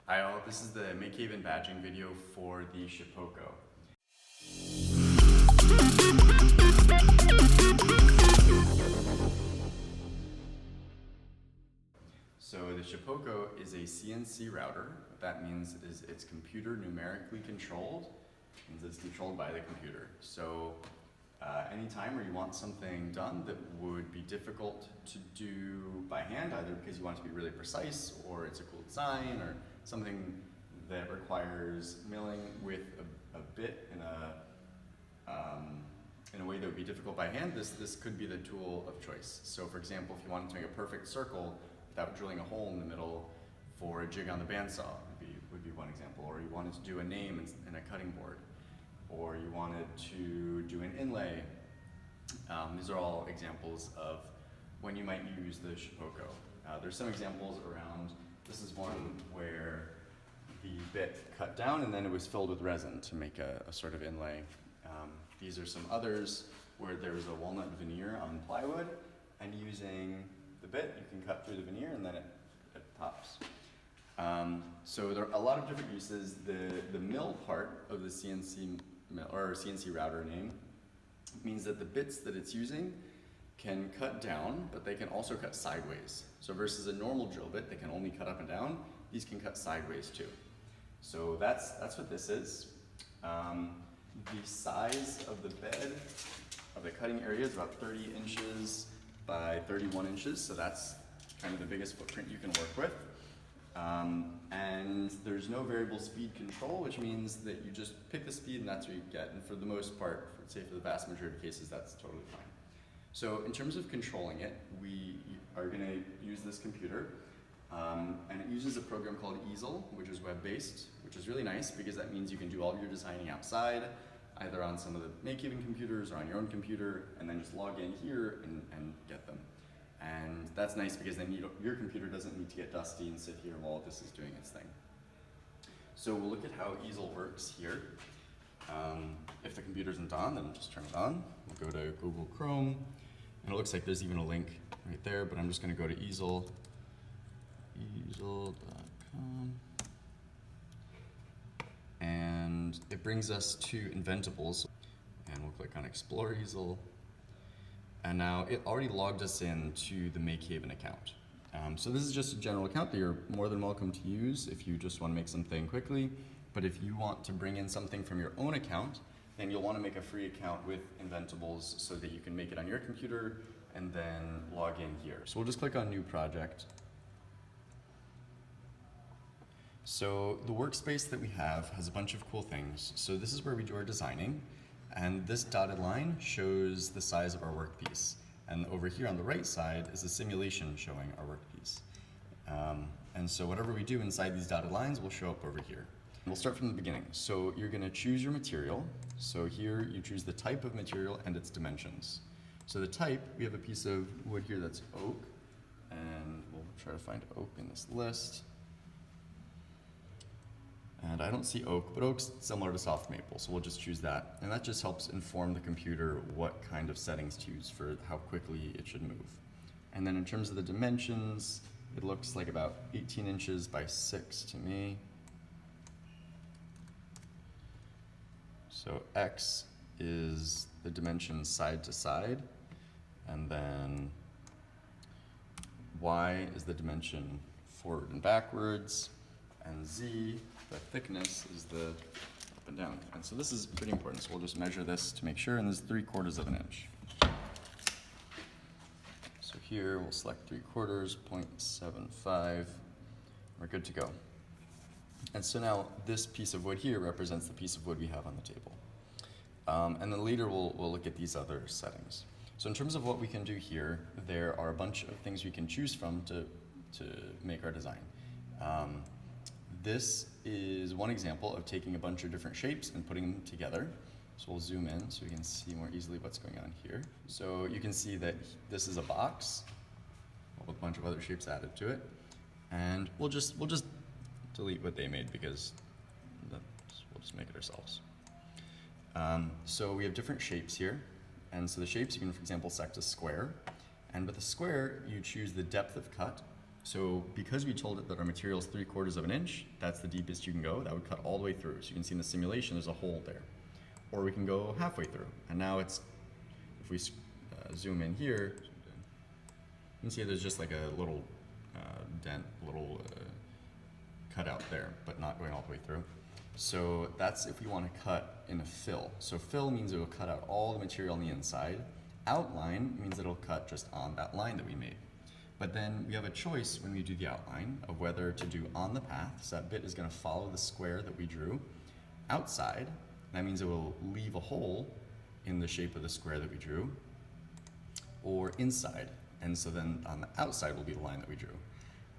Hi all, this is the MakeHaven badging video for the Shapeoko. So the Shapeoko is a CNC router. What that means is it's computer numerically controlled. It means it's controlled by the computer. So anytime where you want something done that would be difficult to do by hand, either because you want it to be really precise or it's a cool design or something that requires milling with a bit in a way that would be difficult by hand, this could be the tool of choice. So for example, if you wanted to make a perfect circle without drilling a hole in the middle for a jig on the bandsaw would be one example, or you wanted to do a name in a cutting board, or you wanted to do an inlay. These are all examples of when you might use the Shapeoko. There's some examples around. This is one where the bit cut down and then it was filled with resin to make a sort of inlay. These are some others where there's a walnut veneer on plywood, and using the bit you can cut through the veneer and then it pops. So there are a lot of different uses. The mill part of the CNC mill, or CNC router name, means that the bits that it's using can cut down, but they can also cut sideways. So versus a normal drill bit, they can only cut up and down, these can cut sideways too. So that's what this is. The size of the bed, of the cutting area, is about 30 inches by 31 inches, so that's kind of the biggest footprint you can work with. And there's no variable speed control, which means that you just pick the speed and that's what you get. And for the most part, I'd say for the vast majority of cases, that's totally fine. So in terms of controlling it, we are going to use this computer, and it uses a program called Easel, which is web-based, which is really nice because that means you can do all of your designing outside, either on some of the MakeHaven computers or on your own computer, and then just log in here and get them. And that's nice because then your computer doesn't need to get dusty and sit here while this is doing its thing. So we'll look at how Easel works here. If the computer isn't on, then just turn it on. We'll go to Google Chrome, and it looks like there's even a link right there, but I'm just going to go to easel.com. And it brings us to Inventables, and we'll click on Explore Easel. And now it already logged us in to the MakeHaven account. So this is just a general account that you're more than welcome to use if you just want to make something quickly. But if you want to bring in something from your own account, then you'll want to make a free account with Inventables so that you can make it on your computer and then log in here. So we'll just click on New Project. So the workspace that we have has a bunch of cool things. So this is where we do our designing, and this dotted line shows the size of our workpiece. And over here on the right side is a simulation showing our workpiece. And so whatever we do inside these dotted lines will show up over here. We'll start from the beginning. So you're going to choose your material. So here you choose the type of material and its dimensions. So the type, we have a piece of wood here that's oak, and we'll try to find oak in this list. And I don't see oak, but oak's similar to soft maple, so we'll just choose that. And that just helps inform the computer what kind of settings to use for how quickly it should move. And then in terms of the dimensions, it looks like about 18 inches by 6 to me. So X is the dimension side to side, and then Y is the dimension forward and backwards, and Z, the thickness, is the up and down. And so this is pretty important, so we'll just measure this to make sure, and this is 3/4 of an inch. So here we'll select 3/4, 0.75, we're good to go. And so now this piece of wood here represents the piece of wood we have on the table. And then later we'll look at these other settings. So in terms of what we can do here, there are a bunch of things we can choose from to make our design. This is one example of taking a bunch of different shapes and putting them together. So we'll zoom in so we can see more easily what's going on here. So you can see that this is a box with a bunch of other shapes added to it. And we'll just delete what they made because we'll just make it ourselves. So we have different shapes here. And so the shapes you can, for example, select a square. And with a square, you choose the depth of cut So because we told it that our material is 3/4 of an inch, that's the deepest you can go. That would cut all the way through. So you can see in the simulation there's a hole there. Or we can go halfway through. And now it's, if we zoom in here, you can see there's just like a little dent, little cutout there, but not going all the way through. So that's if we want to cut in a fill. So fill means it will cut out all the material on the inside. Outline means it'll cut just on that line that we made. But then we have a choice when we do the outline of whether to do on the path, so that bit is going to follow the square that we drew. Outside, that means it will leave a hole in the shape of the square that we drew. Or inside, and so then on the outside will be the line that we drew.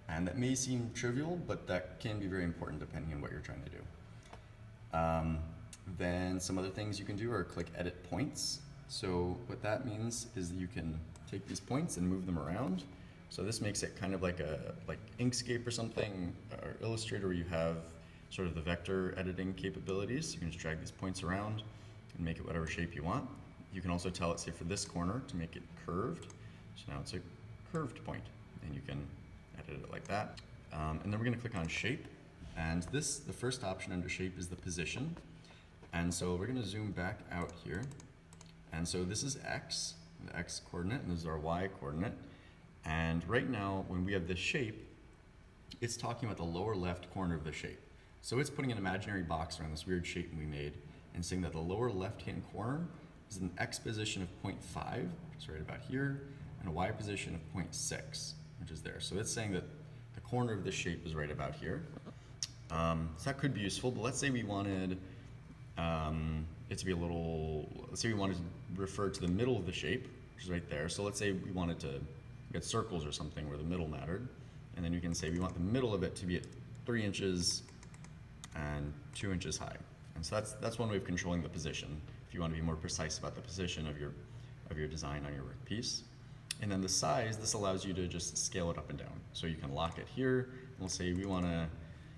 And that may seem trivial, but that can be very important depending on what you're trying to do. Then some other things you can do are click edit points. So what that means is that you can take these points and move them around. So this makes it kind of like Inkscape or something, or Illustrator, where you have sort of the vector editing capabilities. You can just drag these points around and make it whatever shape you want. You can also tell it, say for this corner, to make it curved. So now it's a curved point, and you can edit it like that. And then we're going to click on shape. And this, the first option under shape, is the position. And so we're going to zoom back out here. And so this is x, the x coordinate, and this is our y coordinate. And right now, when we have this shape, it's talking about the lower left corner of the shape. So it's putting an imaginary box around this weird shape we made and saying that the lower left-hand corner is an x position of 0.5, which is right about here, and a y position of 0.6, which is there. So it's saying that the corner of this shape is right about here. So that could be useful, but let's say we wanted it to be a little, let's say we wanted to refer to the middle of the shape, which is right there. So let's say we wanted to get circles or something where the middle mattered. And then you can say we want the middle of it to be at 3 inches and 2 inches high. And so that's one way of controlling the position, if you want to be more precise about the position of your design on your workpiece. And then the size, this allows you to just scale it up and down. So you can lock it here, and we'll say we want to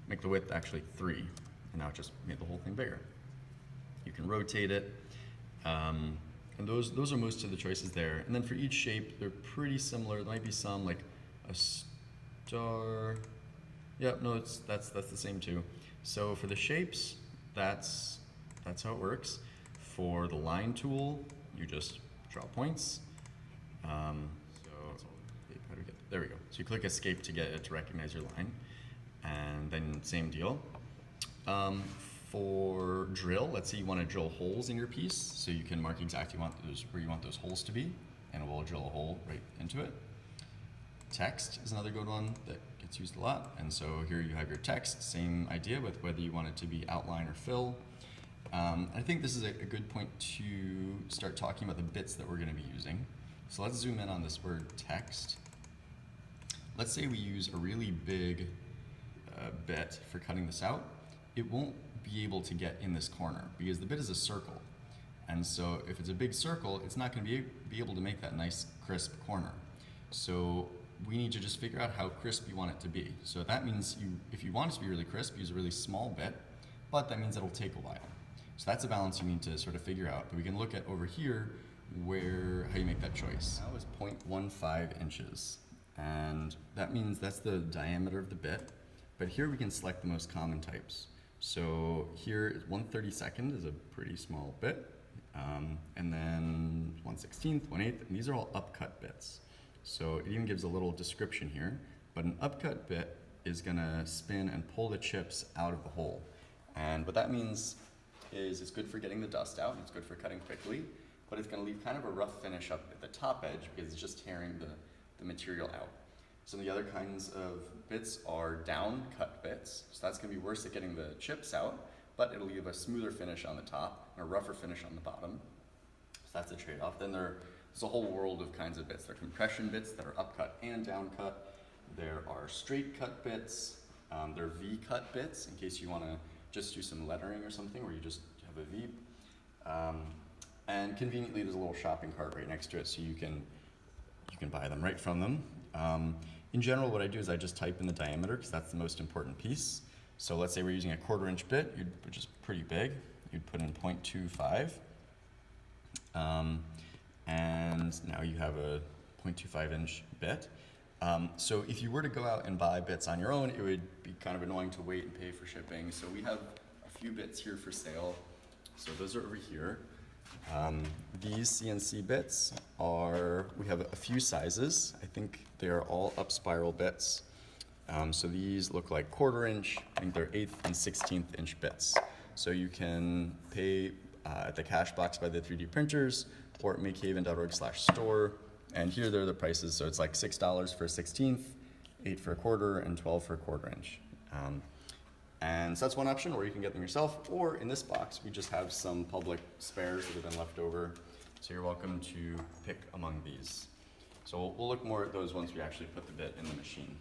make the width actually 3, and now it just made the whole thing bigger. You can rotate it, and those are most of the choices there. And then for each shape, they're pretty similar. There might be some like a star. Yep, no, that's the same too. So for the shapes, that's how it works. For the line tool, you just draw points. There we go. So you click escape to get it to recognize your line, and then same deal. For drill, let's say you want to drill holes in your piece, so you can mark exactly where you want those holes to be, and it will drill a hole right into it. Text is another good one that gets used a lot, and so here you have your text, same idea with whether you want it to be outline or fill. I think this is a good point to start talking about the bits that we're going to be using. So let's zoom in on this word text. Let's say we use a really big bit for cutting this out. It won't be able to get in this corner because the bit is a circle. And so if it's a big circle, it's not going to be able to make that nice crisp corner. So we need to just figure out how crisp you want it to be. So that means if you want it to be really crisp, use a really small bit, but that means it'll take a while. So that's a balance you need to sort of figure out. But we can look at over here how you make that choice. Now is 0.15 inches. And that means that's the diameter of the bit. But here we can select the most common types. So here 1/32 is a pretty small bit. And then 1/16, 1/8, and these are all upcut bits. So it even gives a little description here, but an upcut bit is gonna spin and pull the chips out of the hole. And what that means is it's good for getting the dust out, it's good for cutting quickly, but it's gonna leave kind of a rough finish up at the top edge because it's just tearing the material out. Some of the other kinds of bits are down cut bits, so that's gonna be worse at getting the chips out, but it'll leave a smoother finish on the top and a rougher finish on the bottom. So that's a trade-off. Then there's a whole world of kinds of bits. There are compression bits that are upcut and down cut. There are straight cut bits. There are V-cut bits in case you want to just do some lettering or something where you just have a V. And conveniently, there's a little shopping cart right next to it, so you can buy them right from them. In general, what I do is I just type in the diameter because that's the most important piece. So let's say we're using a 1/4 inch bit, which is pretty big. You'd put in 0.25. And now you have a 0.25 inch bit. So if you were to go out and buy bits on your own, it would be kind of annoying to wait and pay for shipping. So we have a few bits here for sale. So those are over here. These CNC bits we have a few sizes. I think they're all up spiral bits. So these look like 1/4 inch. I think they're 1/8 and 16th inch bits. So you can pay at the cash box by the 3D printers or at MakeHaven.org/store. And here they're the prices. So it's like $6 for a 16th, 8 for a 1/4, and 12 for a 1/4 inch. And so that's one option, or you can get them yourself. Or in this box, we just have some public spares that have been left over. So you're welcome to pick among these. So we'll look more at those once we actually put the bit in the machine.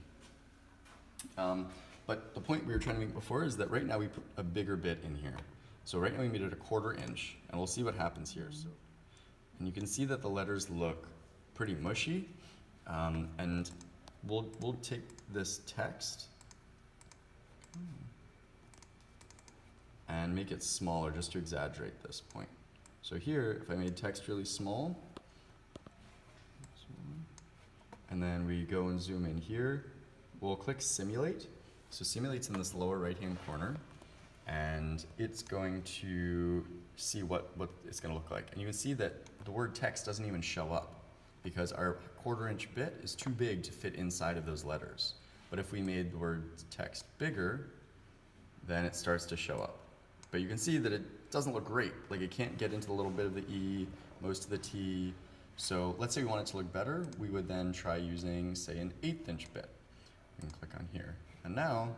But the point we were trying to make before is that right now we put a bigger bit in here. So right now we made it a 1/4 inch, and we'll see what happens here. And you can see that the letters look pretty mushy. And we'll take this text and make it smaller just to exaggerate this point. So here, if I made text really small, and then we go and zoom in here, we'll click simulate. So simulate's in this lower right-hand corner, and it's going to see what it's gonna look like. And you can see that the word text doesn't even show up because our 1/4 inch bit is too big to fit inside of those letters. But if we made the word text bigger, then it starts to show up. But you can see that it doesn't look great. Like it can't get into a little bit of the E, most of the T. So let's say we want it to look better. We would then try using, say, an 1/8 inch bit. We can click on here. And now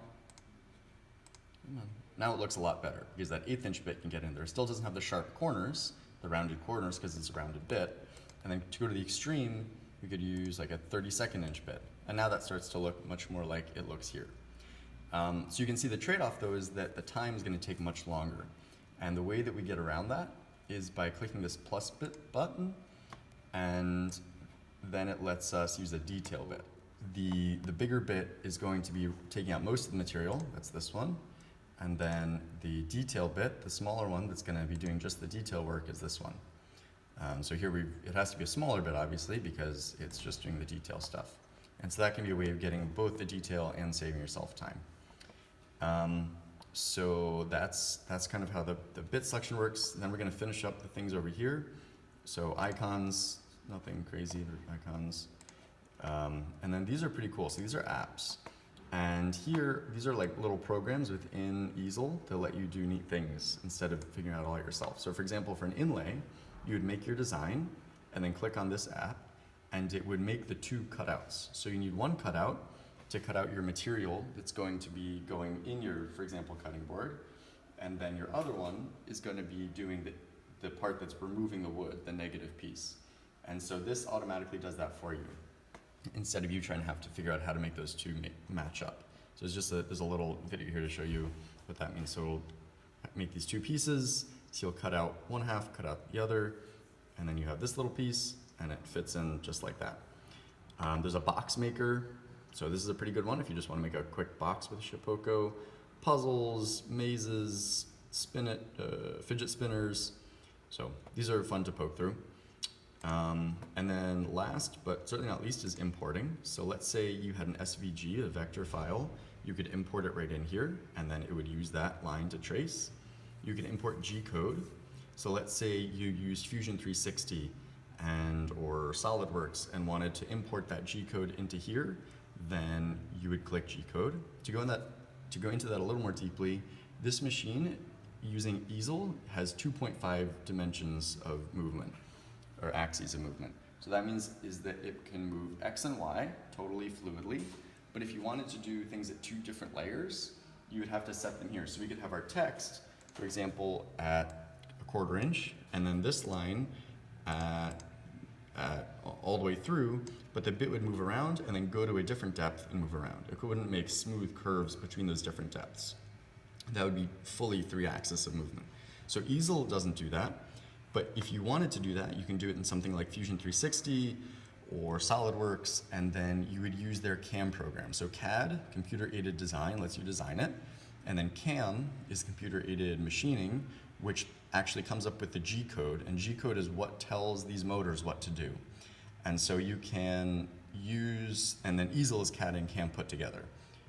it looks a lot better because that 1/8 inch bit can get in there. It still doesn't have the sharp corners, the rounded corners, because it's a rounded bit. And then to go to the extreme, we could use like a 32nd inch bit. And now that starts to look much more like it looks here. So you can see the trade-off though is that the time is going to take much longer. And the way that we get around that is by clicking this plus bit button, and then it lets us use a detail bit. The bigger bit is going to be taking out most of the material, that's this one. And then the detail bit, the smaller one that's going to be doing just the detail work, is this one. So here it has to be a smaller bit obviously because it's just doing the detail stuff. And so that can be a way of getting both the detail and saving yourself time. So that's kind of how the bit selection works. And then we're going to finish up the things over here. So icons, nothing crazy, they're icons. And then these are pretty cool. So these are apps. And here, these are like little programs within Easel to let you do neat things instead of figuring out all yourself. So for example, for an inlay, you would make your design and then click on this app, and it would make the 2 cutouts. So you need one cutout to cut out your material that's going to be going in your, for example, cutting board. And then your other one is going to be doing the part that's removing the wood, the negative piece. And so this automatically does that for you, instead of you trying to have to figure out how to make those 2 match up. So it's just there's a little video here to show you what that means. So we'll make these 2 pieces. So you'll cut out one half, cut out the other, and then you have this little piece, and it fits in just like that. There's a box maker. So this is a pretty good one if you just want to make a quick box with Shapeoko. Puzzles, mazes, fidget spinners. So these are fun to poke through. And then last, but certainly not least, is importing. So let's say you had an SVG, a vector file. You could import it right in here, and then it would use that line to trace. You can import G-code. So let's say you used Fusion 360 or SolidWorks and wanted to import that G-code into here, then you would click G-code. To go into that a little more deeply, this machine using Easel has 2.5 dimensions of movement, or axes of movement. So that means is that it can move X and Y totally fluidly, but if you wanted to do things at 2 different layers, you would have to set them here. So we could have our text, for example, at a 1/4 inch, and then this line all the way through, but the bit would move around and then go to a different depth and move around. It wouldn't make smooth curves between those different depths. That would be fully 3 axis of movement. So Easel doesn't do that, but if you wanted to do that, you can do it in something like Fusion 360 or SolidWorks, and then you would use their CAM program. So CAD, computer-aided design, lets you design it, and then CAM is computer-aided machining, which actually comes up with the G-code, and G-code is what tells these motors what to do. And so you can and then Easel is CAD and CAM put together.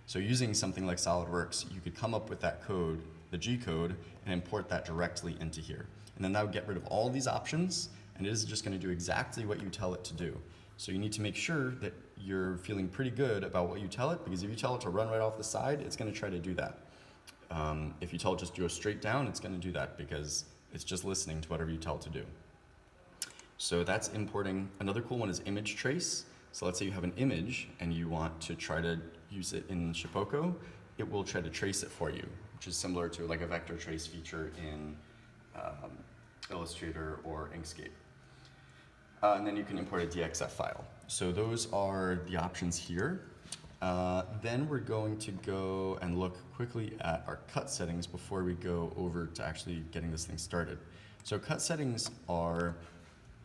So using something like SolidWorks, you could come up with that code, the G code, and import that directly into here. And then that would get rid of all these options, and it is just going to do exactly what you tell it to do. So you need to make sure that you're feeling pretty good about what you tell it, because if you tell it to run right off the side, it's going to try to do that. If you tell it just to go straight down, it's going to do that because it's just listening to whatever you tell it to do. So that's importing. Another cool one is image trace. So let's say you have an image and you want to try to use it in Shapeoko, it will try to trace it for you, which is similar to like a vector trace feature in Illustrator or Inkscape. And then you can import a DXF file. So those are the options here. Then we're going to go and look quickly at our cut settings before we go over to actually getting this thing started. So cut settings are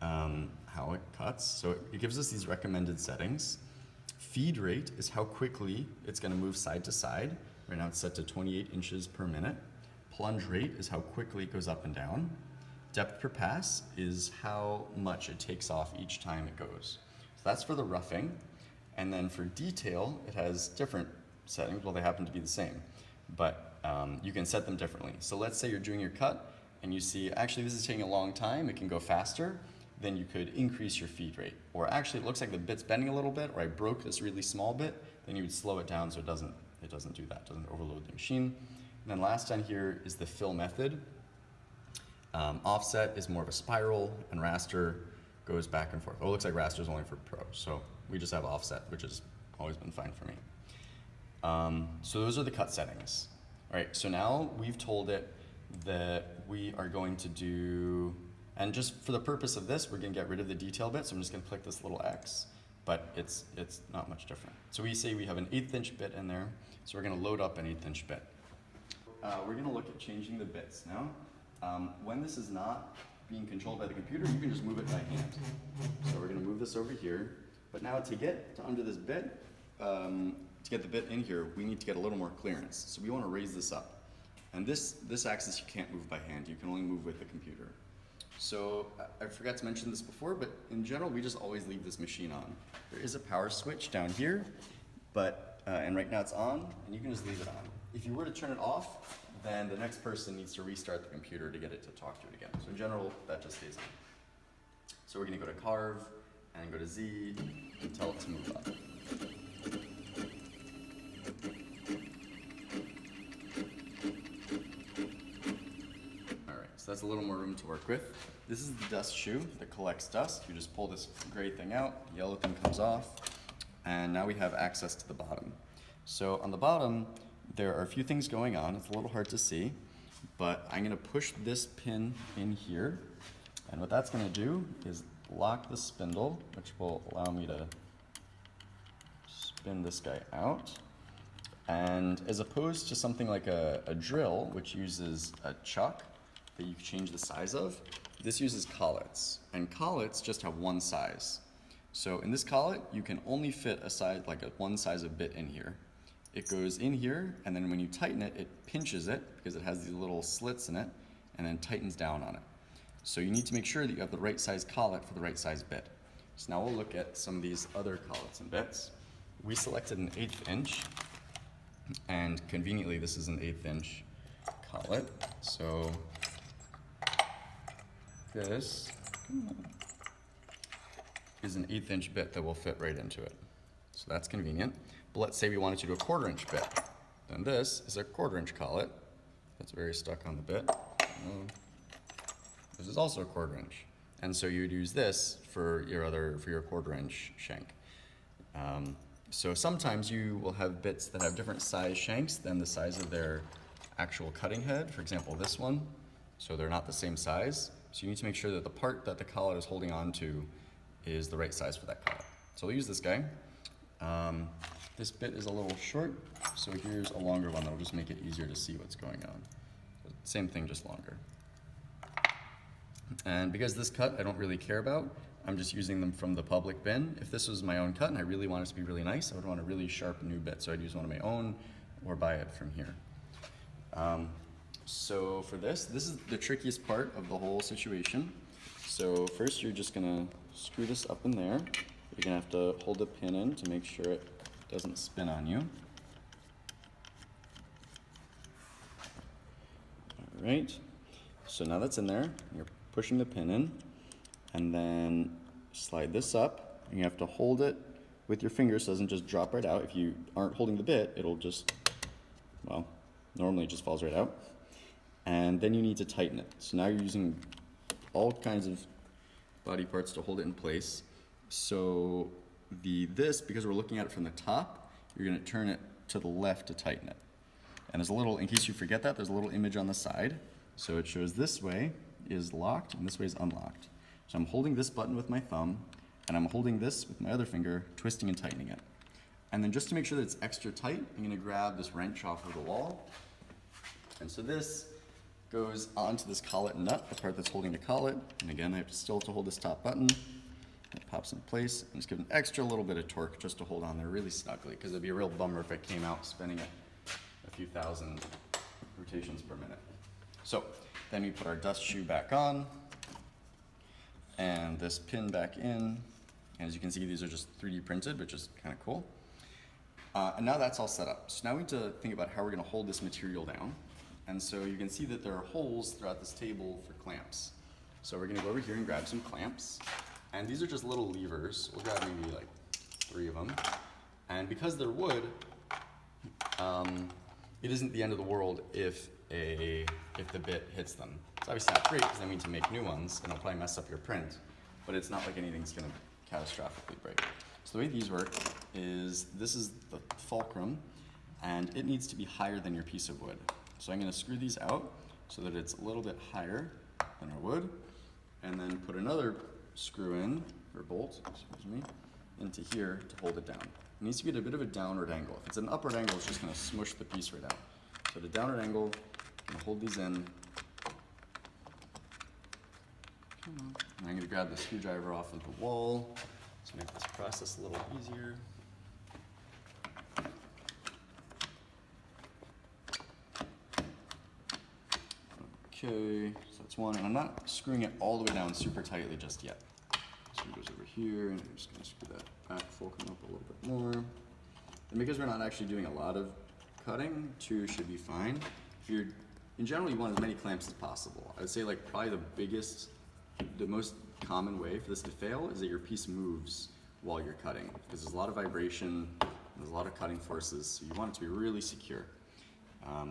how it cuts. So it gives us these recommended settings. Feed rate is how quickly it's going to move side to side. Right now it's set to 28 inches per minute. Plunge rate is how quickly it goes up and down. Depth per pass is how much it takes off each time it goes. So that's for the roughing. And then for detail, it has different settings. Well, they happen to be the same, but you can set them differently. So let's say you're doing your cut and you see, actually this is taking a long time, it can go faster. Then you could increase your feed rate. Or actually it looks like the bit's bending a little bit, or I broke this really small bit, then you would slow it down so it doesn't do that, doesn't overload the machine. And then last down here is the fill method. Offset is more of a spiral, and raster goes back and forth. Oh, it looks like raster is only for pro, so we just have offset, which has always been fine for me. So those are the cut settings. All right, so now we've told it that we are going to do, and just for the purpose of this, we're going to get rid of the detail bit, so I'm just going to click this little X, but it's not much different. So we say we have an 1/8 inch bit in there, so we're going to load up an 1/8 inch bit. We're going to look at changing the bits now. When this is not being controlled by the computer, you can just move it by hand. So we're going to move this over here, but now to get to under this bit, to get the bit in here, we need to get a little more clearance. So we want to raise this up. And this axis you can't move by hand, you can only move with the computer. So I forgot to mention this before, but in general, we just always leave this machine on. There is a power switch down here, but and right now it's on, and you can just leave it on. If you were to turn it off, then the next person needs to restart the computer to get it to talk to it again. So in general, that just stays on. So we're going to go to carve and go to Z and tell it to move up. So that's a little more room to work with. This is the dust shoe that collects dust. You just pull this gray thing out, the yellow thing comes off, and now we have access to the bottom. So on the bottom, there are a few things going on. It's a little hard to see, but I'm gonna push this pin in here, and what that's gonna do is lock the spindle, which will allow me to spin this guy out. And as opposed to something like a drill, which uses a chuck, that you can change the size of, this uses collets, and collets just have one size. So in this collet, you can only fit a size, like one size of bit in here. It goes in here, and then when you tighten it, it pinches it because it has these little slits in it, and then tightens down on it. So you need to make sure that you have the right size collet for the right size bit. So now we'll look at some of these other collets and bits. We selected an 1/8 inch, and conveniently this is an 1/8 inch collet. So this is an 1/8 inch bit that will fit right into it. So that's convenient. But let's say we wanted to do a 1/4 inch bit. Then this is a 1/4 inch collet. That's very stuck on the bit. This is also a 1/4 inch. And so you'd use this for your 1/4 inch shank. So sometimes you will have bits that have different size shanks than the size of their actual cutting head. For example, this one. So they're not the same size. So you need to make sure that the part that the collet is holding on to is the right size for that collet. So we'll use this guy. This bit is a little short, so here's a longer one that will just make it easier to see what's going on. Same thing, just longer. And because this cut I don't really care about, I'm just using them from the public bin. If this was my own cut and I really want it to be really nice, I would want a really sharp new bit, so I'd use one of my own or buy it from here. So for this is the trickiest part of the whole situation. So first you're just gonna screw this up in there. You're gonna have to hold the pin in to make sure it doesn't spin on you. All right, so now that's in there, you're pushing the pin in, and then slide this up. You have to hold it with your fingers so it doesn't just drop right out. If you aren't holding the bit, it'll just, well, normally it just falls right out. And then you need to tighten it. So now you're using all kinds of body parts to hold it in place. So this, because we're looking at it from the top, you're gonna turn it to the left to tighten it. And there's a little, in case you forget that, there's a little image on the side. So it shows this way is locked and this way is unlocked. So I'm holding this button with my thumb, and I'm holding this with my other finger, twisting and tightening it. And then just to make sure that it's extra tight, I'm gonna grab this wrench off of the wall. And so this goes onto this collet nut, the part that's holding the collet. And again, I have to still hold this top button. It pops in place, and just give an extra little bit of torque just to hold on there really snugly, because it'd be a real bummer if it came out spinning at a few thousand rotations per minute. So then we put our dust shoe back on, and this pin back in. And as you can see, these are just 3D printed, which is kind of cool. And now that's all set up. So now we need to think about how we're gonna hold this material down. And so you can see that there are holes throughout this table for clamps. So we're gonna go over here and grab some clamps. And these are just little levers. We'll grab maybe like 3 of them. And because they're wood, it isn't the end of the world if the bit hits them. It's obviously not great because then we need to make new ones and it'll probably mess up your print, but it's not like anything's gonna catastrophically break. So the way these work is, this is the fulcrum and it needs to be higher than your piece of wood. So I'm gonna screw these out so that it's a little bit higher than our wood, and then put another screw in, or bolt, excuse me, into here to hold it down. It needs to be at a bit of a downward angle. If it's an upward angle, it's just gonna smush the piece right out. So at a downward angle, I'm gonna hold these in. And I'm gonna grab the screwdriver off of the wall to make this process a little easier. Okay, so that's one, and I'm not screwing it all the way down super tightly just yet. So it goes over here, and I'm just gonna screw that back fulcrum up a little bit more. And because we're not actually doing a lot of cutting, 2 should be fine. If you're, in general, you want as many clamps as possible. I would say like probably the most common way for this to fail is that your piece moves while you're cutting, because there's a lot of vibration, and there's a lot of cutting forces, so you want it to be really secure.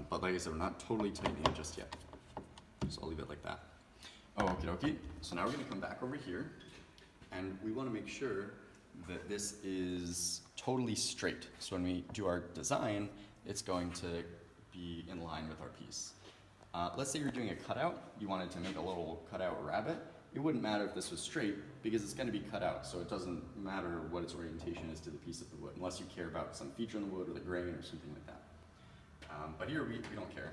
But like I said, we're not totally tightening it just yet. So I'll leave it like that. Oh, okie dokie. So now we're gonna come back over here, and we wanna make sure that this is totally straight. So when we do our design, it's going to be in line with our piece. Let's say you're doing a cutout, you wanted to make a little cutout rabbit. It wouldn't matter if this was straight because it's going to be cut out, so it doesn't matter what its orientation is to the piece of the wood, unless you care about some feature in the wood or the grain or something like that. But here we don't care.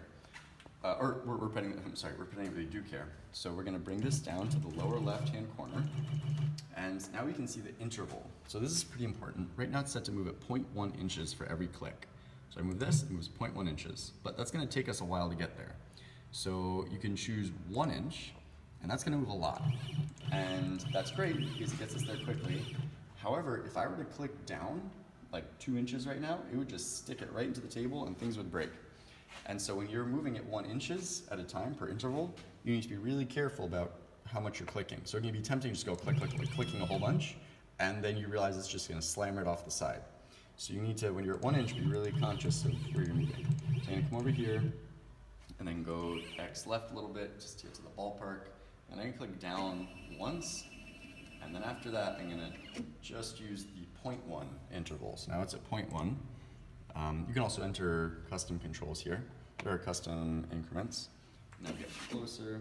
We're pretending we do care. So we're going to bring this down to the lower left-hand corner, and now we can see the interval. So this is pretty important. Right now it's set to move at 0.1 inches for every click. So I move this, it moves 0.1 inches, but that's going to take us a while to get there. So you can choose 1 inch, and that's going to move a lot. And that's great because it gets us there quickly. However, if I were to click down like 2 inches right now, it would just stick it right into the table and things would break. And so when you're moving at 1 inches at a time per interval, you need to be really careful about how much you're clicking. So it can be tempting to just go click, click, click, clicking a whole bunch, and then you realize it's just going to slam right off the side. So you need to, when you're at 1 inch, be really conscious of where you're moving. So I'm going to come over here and then go X left a little bit just to get to the ballpark. And I'm going to click down once, and then after that I'm going to just use the 0.1 interval. So now it's at 0.1. You can also enter custom controls here. There are custom increments. Now get closer,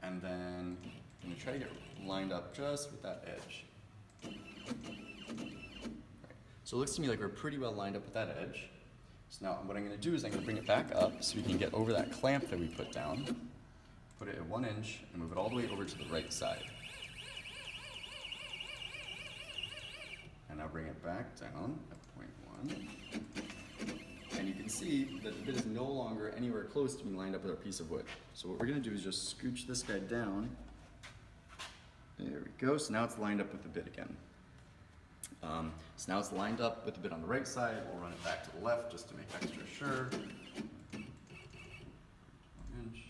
and then I'm going to try to get lined up just with that edge. Right. So it looks to me like we're pretty well lined up with that edge. So now what I'm going to do is I'm going to bring it back up so we can get over that clamp that we put down. Put it at 1 inch and move it all the way over to the right side. And now bring it back down at 0.1. And you can see that the bit is no longer anywhere close to being lined up with our piece of wood. So what we're going to do is just scooch this guy down. There we go. So now it's lined up with the bit again. So now it's lined up with the bit on the right side. We'll run it back to the left just to make extra sure. 1 inch.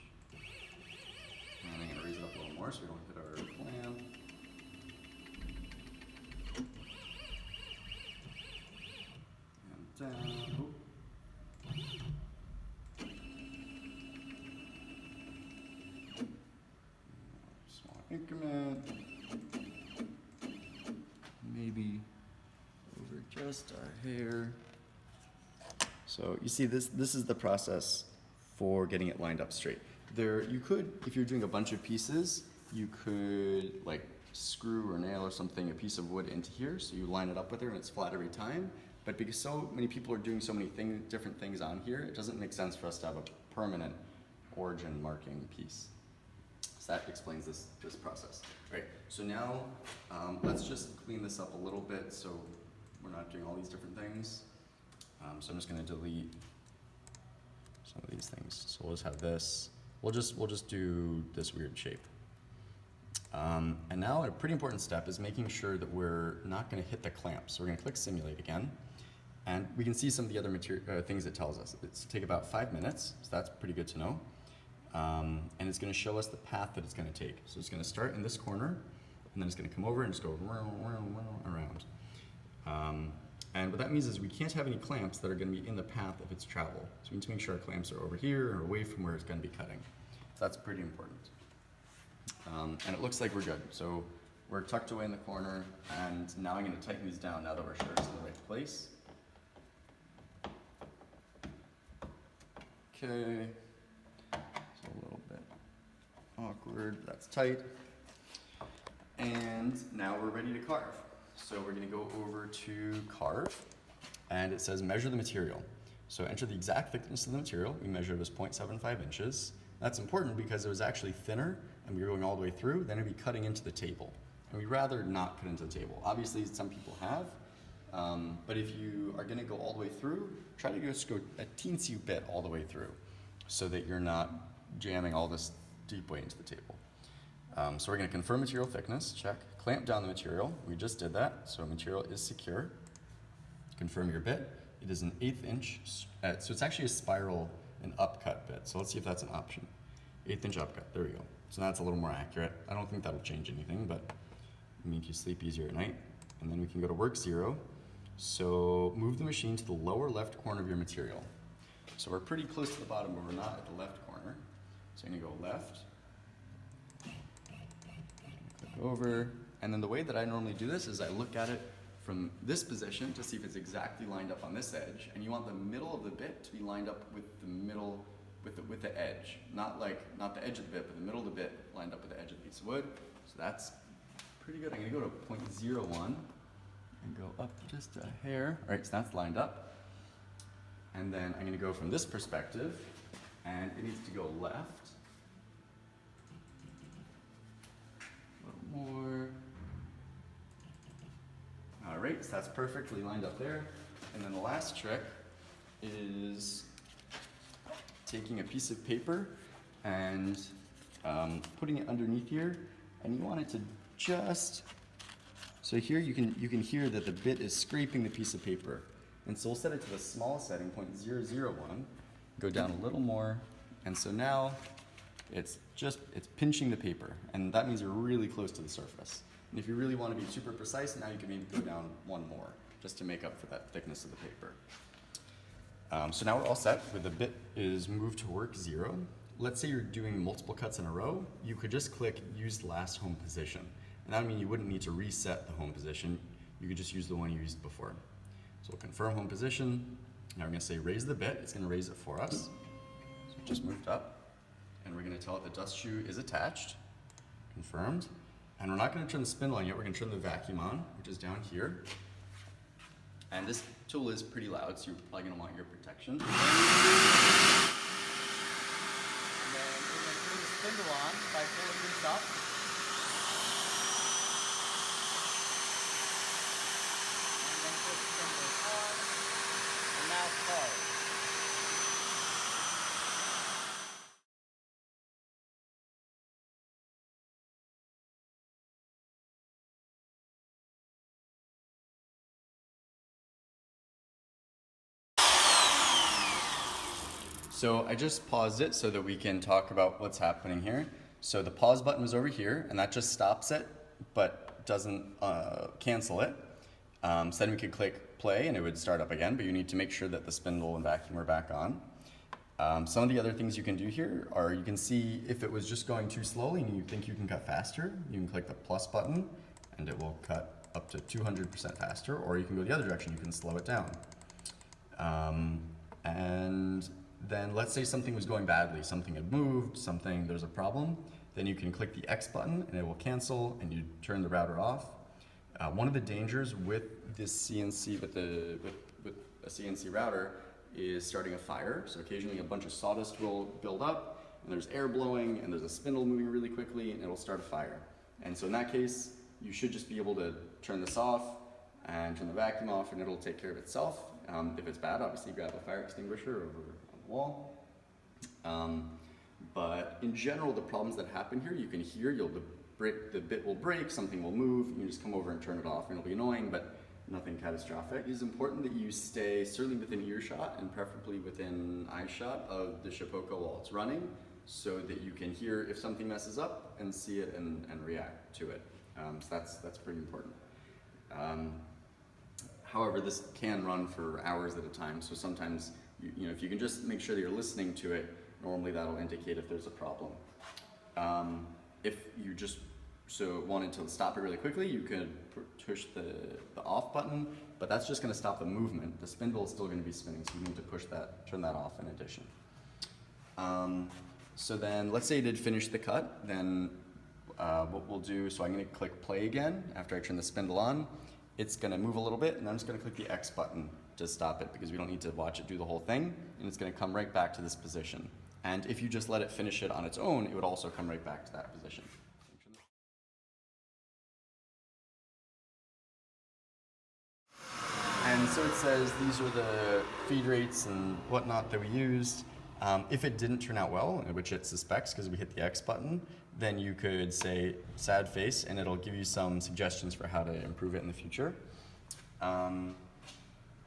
And I'm going to raise it up a little more so we don't hit our clamp. And down. Oop. Small increment. Maybe over just our hair. So you see this is the process for getting it lined up straight. There, you could, if you're doing a bunch of pieces, you could like screw or nail or something a piece of wood into here, so you line it up with her and it's flat every time. But because so many people are doing so many different things on here, it doesn't make sense for us to have a permanent origin marking piece. So that explains this process. Right, so now let's just clean this up a little bit so we're not doing all these different things. So I'm just gonna delete some of these things. So we'll just have this. We'll just do this weird shape. And now a pretty important step is making sure that we're not gonna hit the clamp. So we're gonna click simulate again. And we can see some of the other things it tells us. It's take about 5 minutes, so that's pretty good to know. And it's going to show us the path that it's going to take. So it's going to start in this corner, and then it's going to come over and just go around. And what that means is we can't have any clamps that are going to be in the path of its travel. So we need to make sure our clamps are over here or away from where it's going to be cutting. So that's pretty important. And it looks like we're good. So we're tucked away in the corner, and now I'm going to tighten these down now that we're sure it's in the right place. Okay. A little bit awkward, that's tight. And now we're ready to carve. So we're gonna go over to carve, and it says measure the material. So enter the exact thickness of the material. We measured it as 0.75 inches. That's important because it was actually thinner and we were going all the way through, then it'd be cutting into the table. And we'd rather not cut into the table. Obviously some people have, but if you are gonna go all the way through, try to just go a teensy bit all the way through so that you're not jamming all this deep way into the table. So we're going to confirm material thickness, check. Clamp down the material, we just did that, so material is secure. Confirm your bit, it is an 1/8 inch, so it's actually a spiral, an upcut bit, so let's see if that's an option. 1/8 inch upcut, there we go. So that's a little more accurate. I don't think that'll change anything, but it'll make you sleep easier at night. And then we can go to work 0. So move the machine to the lower left corner of your material. So we're pretty close to the bottom, but we're not at the left corner. So I'm gonna go left, click over, and then the way that I normally do this is I look at it from this position to see if it's exactly lined up on this edge, and you want the middle of the bit to be lined up with the middle, with the edge, not the edge of the bit, but the middle of the bit lined up with the edge of the piece of wood. So that's pretty good. I'm gonna go to 0.01 and go up just a hair. All right, so that's lined up. And then I'm gonna go from this perspective, and it needs to go left. A little more. All right, so that's perfectly lined up there. And then the last trick is taking a piece of paper and putting it underneath here, and you want it to just, so here you can hear that the bit is scraping the piece of paper. And so we'll set it to the smallest setting, 0.001, go down a little more, and so now it's pinching the paper, and that means you're really close to the surface. And if you really want to be super precise, now you can maybe go down 1 more, just to make up for that thickness of the paper. So now we're all set, where the bit is moved to work 0. Let's say you're doing multiple cuts in a row, you could just click use last home position. And that would mean you wouldn't need to reset the home position, you could just use the one you used before. So we'll confirm home position. Now we're going to say raise the bit. It's going to raise it for us. So it just moved up. And we're going to tell it the dust shoe is attached. Confirmed. And we're not going to turn the spindle on yet. We're going to turn the vacuum on, which is down here. And this tool is pretty loud, so you're probably going to want your protection. And then we're going to turn the spindle on by pulling this up. And now carve. So I just paused it so that we can talk about what's happening here. So the pause button was over here, and that just stops it, but doesn't cancel it. So then we could click play, and it would start up again, but you need to make sure that the spindle and vacuum are back on. Some of the other things you can do here are you can see if it was just going too slowly and you think you can cut faster, you can click the plus button, and it will cut up to 200% faster, or you can go the other direction, you can slow it down. And then let's say something was going badly, something had moved, there's a problem, then you can click the X button and it will cancel and you turn the router off. One of the dangers with this CNC, with a CNC router, is starting a fire. So occasionally a bunch of sawdust will build up and there's air blowing and there's a spindle moving really quickly and it'll start a fire. And so in that case, you should just be able to turn this off and turn the vacuum off and it'll take care of itself. If it's bad, obviously grab a fire extinguisher over on the wall. But in general, the problems that happen here, you can hear, the bit will break, something will move, you can just come over and turn it off and it'll be annoying, but nothing catastrophic. It is important that you stay certainly within earshot and preferably within eyeshot of the Shapeoko while it's running so that you can hear if something messes up and see it and react to it. So that's pretty important. However, this can run for hours at a time, so sometimes if you can just make sure that you're listening to it, normally that'll indicate if there's a problem. If you just wanted to stop it really quickly, you could push the off button, but that's just going to stop the movement. The spindle is still going to be spinning, so you need to turn that off in addition. So then, let's say you did finish the cut, then what we'll do, so I'm going to click play again after I turn the spindle on. It's going to move a little bit, and I'm just going to click the X button to stop it because we don't need to watch it do the whole thing, and it's going to come right back to this position. And if you just let it finish it on its own, it would also come right back to that position. And so it says these are the feed rates and whatnot that we used. If it didn't turn out well, which it suspects because we hit the X button, then you could say sad face and it'll give you some suggestions for how to improve it in the future.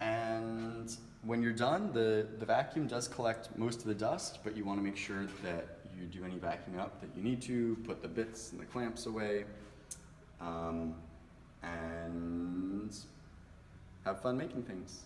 And when you're done, the vacuum does collect most of the dust, but you want to make sure that you do any vacuuming up that you need to, put the bits and the clamps away, and have fun making things.